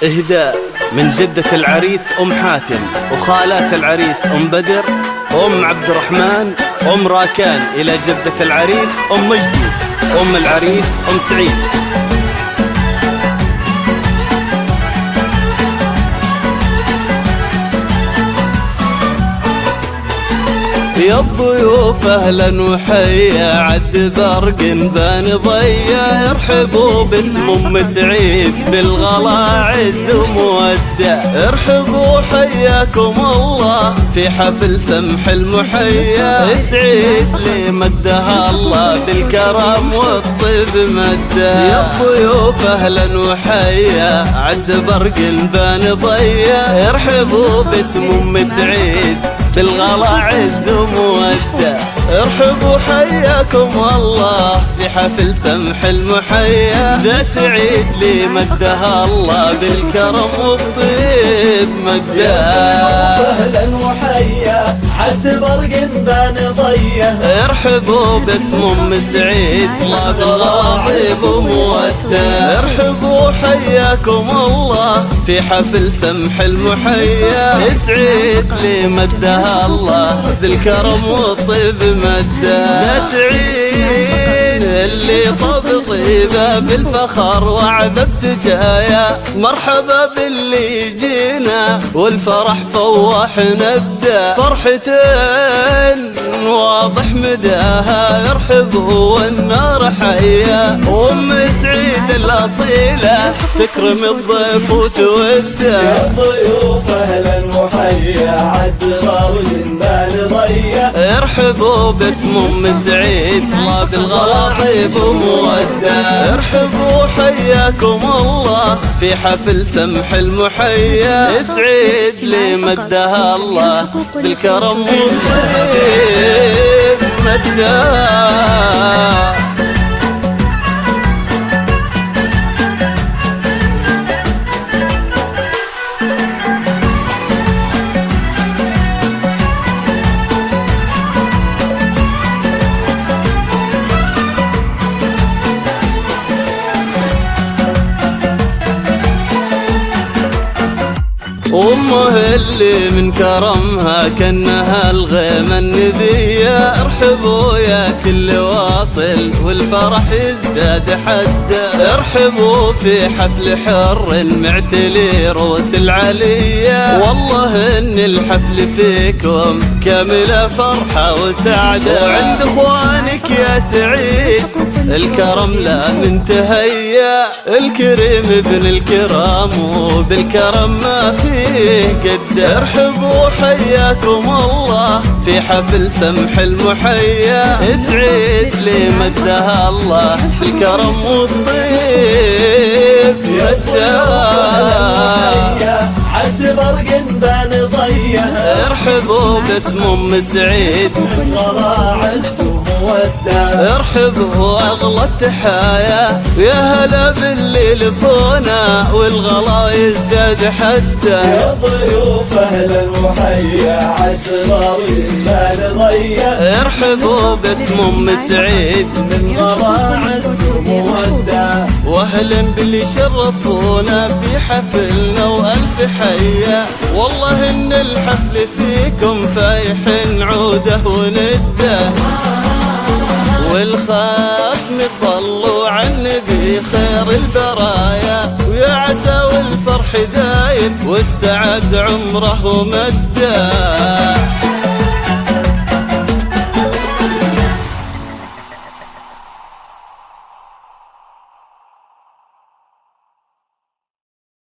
إهداء من جدة العريس أم حاتم، وخالات العريس أم بدر، أم عبد الرحمن، أم راكان، إلى جدة العريس أم مجدي، أم العريس أم سعيد. يا الضيوف اهلا وحيا، عد برق بان ضيا، ارحبوا باسم ام سعيد بالغلا عز ومودع، ارحبوا حياكم الله في حفل سمح المحيا، سعيد لي مدها الله بالكرم والطيب مده. يا الضيوف اهلا وحيا، عد برق بان ضيا، ارحبوا باسم ام سعيد بالغلا عز ومودع، ارحبوا حياكم الله في حفل سمح المحيا، ذا سعيد لي مدها الله بالكرم والطيب مده. اهلا وحيا، عد برق بان ضيه، ارحبوا باسم ام سعيد الله بالغلا عز ومودع، ارحبوا حياكم الله في حفل سمح المحيا، سعيد لي مدها الله بالكرم والطيب مده. يا سعيد اللي طب طيبه بالفخر وعذب سجايا، مرحبا باللي جينا والفرح فواح نبدا، فرحتين واضح مداها، ارحبوا والنار حيا، وام سعيد الاصيله تكرم الضيف وتوده. يا الضيوف اهلا وحيا، عد برق بان ضيه، ارحبوا باسم ام سعيد الله بالغلا طيب ومودع، ارحبوا حياكم الله في حفل سمح المحيا، سعيد لي مدها الله بالكرم والطيب مده. أمه اللي من كرمها كأنها الغيمة الندية، ارحبوا يا كل واصل والفرح يزداد حده، ارحبوا في حفل حر معتلي روس العلية، والله ان الحفل فيكم كاملة فرحة وسعدة، وعند اخوانك يا سعيد الكرم لا منتهيا، الكريم ابن الكرام وبالكرم ما فيه قد، ارحبوا حياكم الله في حفل سمح المحيا، سعيد لي مدها الله بالكرم والطيب مده. عد برق بان ضيه، ارحبوا باسم ام سعيد بالغلا عز ومودع، ارحبوا اغلى التحايا، يا هلا باللي لفونا والغلا يزداد حده. يا ضيوف اهلا وحيا، عد برق بان ضيه، ارحبوا باسم ام سعيد بالغلا عز ومودع، واهلا باللي شرفونا في حفلنا والف حيا، والله ان الحفل فيكم فايح عوده ونده، والختم صلوا على النبي خير البرايا، ويا عسى والفرح دايم والسعد عمره مده.